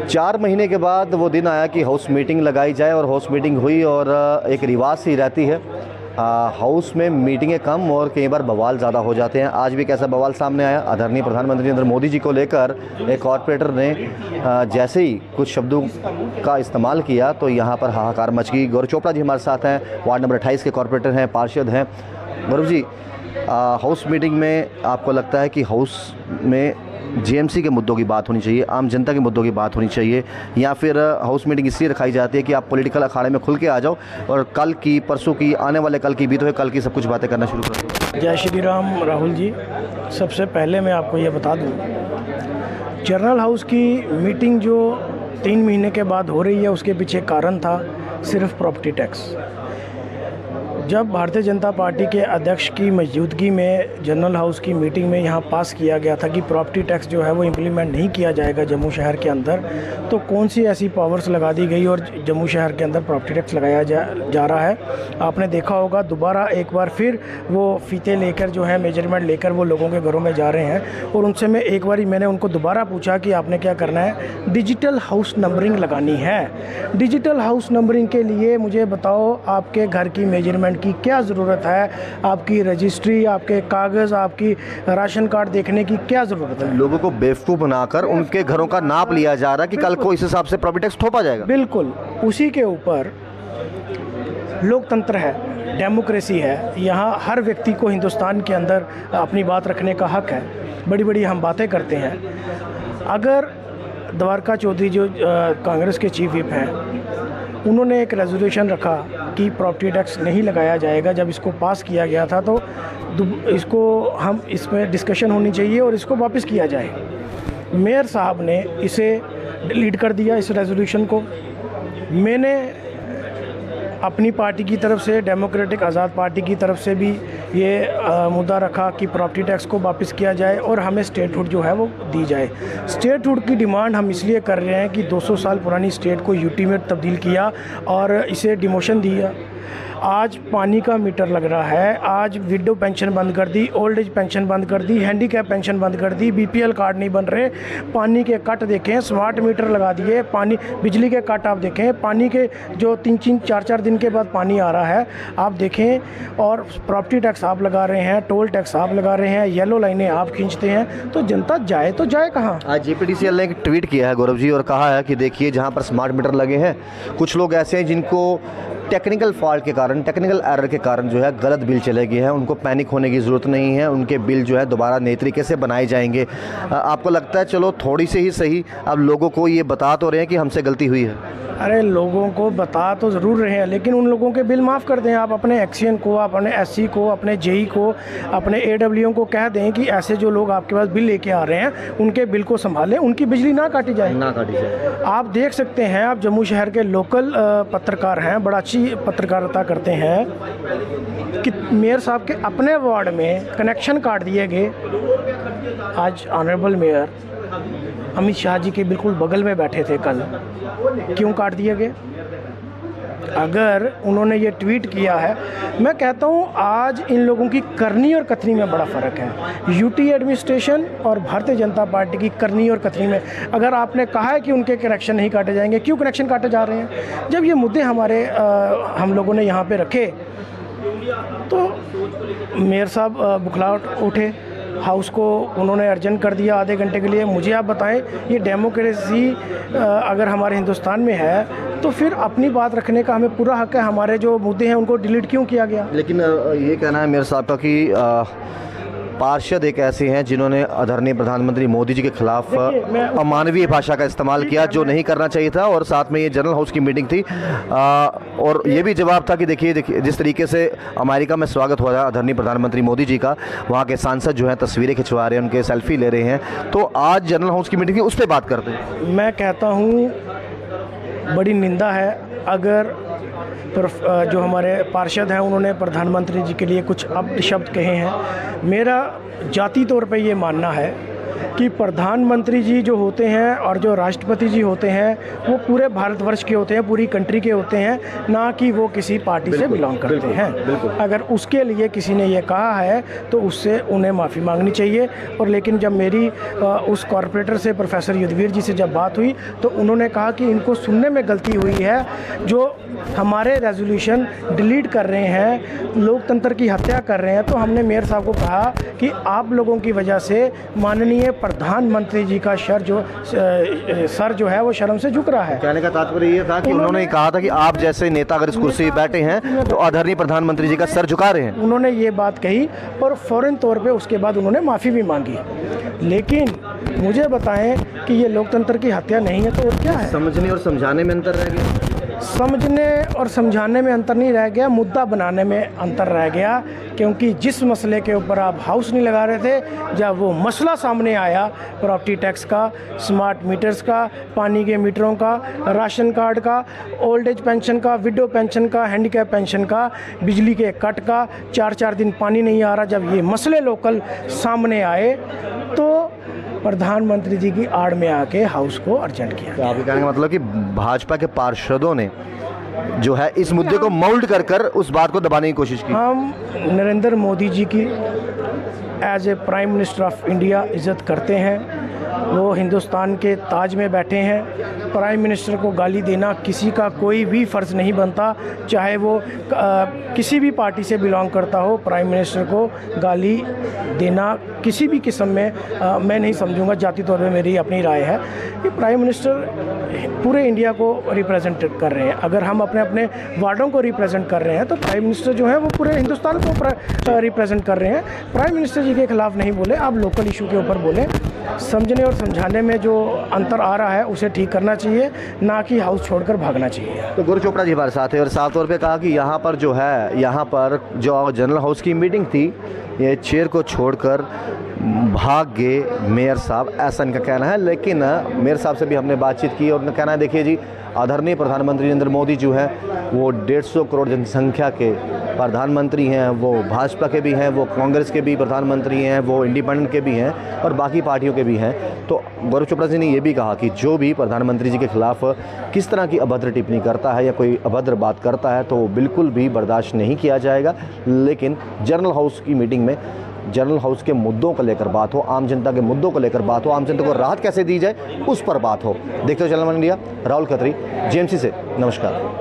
4 महीने के बाद वो दिन आया कि हाउस मीटिंग लगाई जाए और हाउस मीटिंग हुई और एक रिवाज सी रहती है हाउस में मीटिंगें कम और कई बार बवाल ज़्यादा हो जाते हैं। आज भी कैसा बवाल सामने आया, आदरणीय प्रधानमंत्री नरेंद्र मोदी जी को लेकर एक कॉरपोरेटर ने जैसे ही कुछ शब्दों का इस्तेमाल किया तो यहाँ पर हाहाकार मच गई। गौरव चोपड़ा जी हमारे साथ हैं, वार्ड नंबर 28 के कॉरपोरेटर हैं, पार्षद हैं। गौरव जी, हाउस मीटिंग में आपको लगता है कि हाउस में जीएमसी के मुद्दों की बात होनी चाहिए, आम जनता के मुद्दों की बात होनी चाहिए, या फिर हाउस मीटिंग इसलिए रखाई जाती है कि आप पॉलिटिकल अखाड़े में खुल के आ जाओ और कल की, परसों की, आने वाले कल की, बीते हुए कल की सब कुछ बातें करना शुरू कर दो? जय श्री राम राहुल जी। सबसे पहले मैं आपको ये बता दूं, जनरल हाउस की मीटिंग जो 3 महीने के बाद हो रही है उसके पीछे कारण था सिर्फ प्रॉपर्टी टैक्स। जब भारतीय जनता पार्टी के अध्यक्ष की मौजूदगी में जनरल हाउस की मीटिंग में यहाँ पास किया गया था कि प्रॉपर्टी टैक्स जो है वो इम्प्लीमेंट नहीं किया जाएगा जम्मू शहर के अंदर, तो कौन सी ऐसी पावर्स लगा दी गई और जम्मू शहर के अंदर प्रॉपर्टी टैक्स लगाया जा रहा है। आपने देखा होगा दोबारा एक बार फिर वो फीते लेकर जो है मेजरमेंट लेकर वो लोगों के घरों में जा रहे हैं। और उनसे मैं एक बार मैंने उनको दोबारा पूछा कि आपने क्या करना है, डिजिटल हाउस नंबरिंग लगानी है। डिजिटल हाउस नंबरिंग के लिए मुझे बताओ आपके घर की मेजरमेंट की क्या ज़रूरत है, आपकी रजिस्ट्री, आपके कागज़, आपकी राशन कार्ड देखने की क्या ज़रूरत है। लोगों को बेवकूफ़ बनाकर उनके घरों का नाप लिया जा रहा है कि कल को इस हिसाब से प्रॉपर्टी टैक्स थोपा जाएगा। बिल्कुल, उसी के ऊपर लोकतंत्र है, डेमोक्रेसी है। यहाँ हर व्यक्ति को हिंदुस्तान के अंदर अपनी बात रखने का हक है। बड़ी बड़ी हम बातें करते हैं। अगर द्वारका चौधरी जो कांग्रेस के चीफ व्हिप हैं, उन्होंने एक रेजोल्यूशन रखा कि प्रॉपर्टी टैक्स नहीं लगाया जाएगा, जब इसको पास किया गया था तो इसको हम इसमें डिस्कशन होनी चाहिए और इसको वापस किया जाए। मेयर साहब ने इसे डिलीट कर दिया, इस रेजोल्यूशन को। मैंने अपनी पार्टी की तरफ से, डेमोक्रेटिक आज़ाद पार्टी की तरफ से भी ये मुद्दा रखा कि प्रॉपर्टी टैक्स को वापस किया जाए और हमें स्टेटहुड जो है वो दी जाए। स्टेटहुड की डिमांड हम इसलिए कर रहे हैं कि 200 साल पुरानी स्टेट को यूटी में तब्दील किया और इसे डिमोशन दिया। आज पानी का मीटर लग रहा है, आज विडो पेंशन बंद कर दी, ओल्ड एज पेंशन बंद कर दी, हैंडीकैप पेंशन बंद कर दी, बीपीएल कार्ड नहीं बन रहे, पानी के कट देखें, स्मार्ट मीटर लगा दिए, पानी बिजली के कट आप देखें, पानी के जो 3-3 4-4 दिन के बाद पानी आ रहा है आप देखें, और प्रॉपर्टी टैक्स आप लगा रहे हैं, टोल टैक्स आप लगा रहे हैं, येलो लाइनें आप खींचते हैं, तो जनता जाए तो जाए कहाँ। आज जेपीटीसीएल ने एक ट्वीट किया है गौरव जी और कहा है कि देखिए जहाँ पर स्मार्ट मीटर लगे हैं, कुछ लोग ऐसे हैं जिनको टेक्निकल फॉल्ट के कारण, टेक्निकल एरर के कारण जो है गलत बिल चले गए हैं, उनको पैनिक होने की ज़रूरत नहीं है, उनके बिल जो है दोबारा नए तरीके से बनाए जाएंगे। आपको लगता है चलो थोड़ी सी ही सही अब लोगों को ये बता तो रहे हैं कि हमसे गलती हुई है? अरे लोगों को बता तो ज़रूर रहे हैं, लेकिन उन लोगों के बिल माफ़ कर दें। आप अपने एक्सीएन को, अपने एससी को, अपने जेई को, अपने एडब्ल्यूएम को कह दें कि ऐसे जो लोग आपके पास बिल लेके आ रहे हैं उनके बिल को संभालें, उनकी बिजली ना काटी जाए। आप देख सकते हैं, आप जम्मू शहर के लोकल पत्रकार हैं, बड़ा अच्छी पत्रकारिता करते हैं कि मेयर साहब के अपने वार्ड में कनेक्शन काट दिए गए। आज ऑनरेबल मेयर अमित शाह जी के बिल्कुल बगल में बैठे थे, कल क्यों काट दिए गए? अगर उन्होंने ये ट्वीट किया है, मैं कहता हूँ आज इन लोगों की करनी और कथनी में बड़ा फ़र्क है। यूटी एडमिनिस्ट्रेशन और भारतीय जनता पार्टी की करनी और कथनी में। अगर आपने कहा है कि उनके कनेक्शन नहीं काटे जाएंगे, क्यों कनेक्शन काटे जा रहे हैं? जब ये मुद्दे हमारे हम लोगों ने यहाँ पे रखे तो मेयर साहब बुखला उठे, हाउस को उन्होंने अर्जन कर दिया आधे घंटे के लिए। मुझे आप बताएं, ये डेमोक्रेसी अगर हमारे हिंदुस्तान में है तो फिर अपनी बात रखने का हमें पूरा हक है। हमारे जो मुद्दे हैं उनको डिलीट क्यों किया गया? लेकिन ये कहना है मेरे साहब का कि पार्षद एक ऐसे हैं जिन्होंने आदरणीय प्रधानमंत्री मोदी जी के खिलाफ अमानवीय भाषा का इस्तेमाल किया, जो नहीं करना चाहिए था। और साथ में ये जनरल हाउस की मीटिंग थी और ये भी जवाब था कि देखिए जिस तरीके से अमेरिका में स्वागत हुआ था आदरणीय प्रधानमंत्री मोदी जी का, वहाँ के सांसद जो हैं तस्वीरें खिंचवा रहे हैं, उनके सेल्फी ले रहे हैं। तो आज जनरल हाउस की मीटिंग थी, उस पर बात करते हैं। मैं कहता हूँ बड़ी निंदा है अगर जो हमारे पार्षद हैं उन्होंने प्रधानमंत्री जी के लिए कुछ अपशब्द कहे हैं। मेरा जाति तौर पे ये मानना है कि प्रधानमंत्री जी जो होते हैं और जो राष्ट्रपति जी होते हैं वो पूरे भारतवर्ष के होते हैं, पूरी कंट्री के होते हैं, ना कि वो किसी पार्टी से बिलोंग करते हैं। अगर उसके लिए किसी ने ये कहा है तो उससे उन्हें माफ़ी मांगनी चाहिए। और लेकिन जब मेरी उस कॉरपोरेटर से, प्रोफेसर युद्धवीर जी से जब बात हुई तो उन्होंने कहा कि इनको सुनने में गलती हुई है, जो हमारे रेजोल्यूशन डिलीट कर रहे हैं, लोकतंत्र की हत्या कर रहे हैं। तो हमने मेयर साहब को कहा कि आप लोगों की वजह से माननीय प्रधानमंत्री जी का सर जो है वो शर्म से झुक रहा है। कहने का तात्पर्य ये था कि उन्होंने कहा था कि आप जैसे नेता अगर इस कुर्सी पर बैठे हैं तो आदरणीय प्रधानमंत्री जी का सर झुका रहे हैं। उन्होंने ये बात कही और फ़ौरन तौर पे उसके बाद उन्होंने माफ़ी भी मांगी। लेकिन मुझे बताएं कि ये लोकतंत्र की हत्या नहीं है तो और क्या है? समझने और समझाने में अंतर रह गया। समझने और समझाने में अंतर नहीं रह गया, मुद्दा बनाने में अंतर रह गया। क्योंकि जिस मसले के ऊपर आप हाउस नहीं लगा रहे थे, जब वो मसला सामने आया प्रॉपर्टी टैक्स का, स्मार्ट मीटर्स का, पानी के मीटरों का, राशन कार्ड का, ओल्ड एज पेंशन का, विडो पेंशन का, हैंडीकैप पेंशन का, बिजली के कट का, 4-4 दिन पानी नहीं आ रहा, जब ये मसले लोकल सामने आए तो प्रधानमंत्री जी की आड़ में आके हाउस को अर्जेंट किया। तो आपके कहने का मतलब कि भाजपा के पार्षदों ने जो है इस मुद्दे को मोल्ड कर कर उस बात को दबाने की कोशिश की। हम नरेंद्र मोदी जी की as a prime minister of India इज़्ज़त करते हैं। वो हिंदुस्तान के ताज में बैठे हैं। प्राइम मिनिस्टर को गाली देना किसी का कोई भी फ़र्ज़ नहीं बनता, चाहे वो किसी भी पार्टी से बिलोंग करता हो। प्राइम मिनिस्टर को गाली देना किसी भी किस्म में मैं नहीं समझूंगा। जाति तौर पे मेरी अपनी राय है कि प्राइम मिनिस्टर पूरे इंडिया को रिप्रेजेंट कर रहे हैं। अगर हम अपने अपने वार्डों को रिप्रेजेंट कर रहे हैं तो प्राइम मिनिस्टर जो है वो पूरे हिंदुस्तान को रिप्रेजेंट कर रहे हैं। प्राइम मिनिस्टर जी के खिलाफ नहीं बोले, आप लोकल इशू के ऊपर बोले। समझने और समझाने में जो अंतर आ रहा है उसे ठीक करना चाहिए, ना कि हाउस छोड़कर भागना चाहिए। तो गुरु चोपड़ा जी हमारे साथ है और साफ तौर पे कहा कि यहाँ पर जो है, यहाँ पर जो जनरल हाउस की मीटिंग थी, ये चेयर को छोड़कर भाग गए मेयर साहब, ऐसा इनका कहना है। लेकिन मेयर साहब से भी हमने बातचीत की और उनका कहना है, देखिए जी, आदरणीय प्रधानमंत्री नरेंद्र मोदी जो है वो 150 करोड़ जनसंख्या के प्रधानमंत्री हैं। वो भाजपा के भी हैं, वो कांग्रेस के भी प्रधानमंत्री हैं, वो इंडिपेंडेंट के भी हैं और बाकी पार्टियों के भी हैं। तो गौरव चोपड़ा जी ने ये भी कहा कि जो भी प्रधानमंत्री जी के खिलाफ किस तरह की अभद्र टिप्पणी करता है या कोई अभद्र बात करता है तो वो बिल्कुल भी बर्दाश्त नहीं किया जाएगा। लेकिन जनरल हाउस की मीटिंग में जनरल हाउस के मुद्दों को लेकर बात हो, आम जनता के मुद्दों को लेकर बात हो, आम जनता को राहत कैसे दी जाए उस पर बात हो। देखते हो channel one India, Rahul Khatri, JMC से, नमस्कार।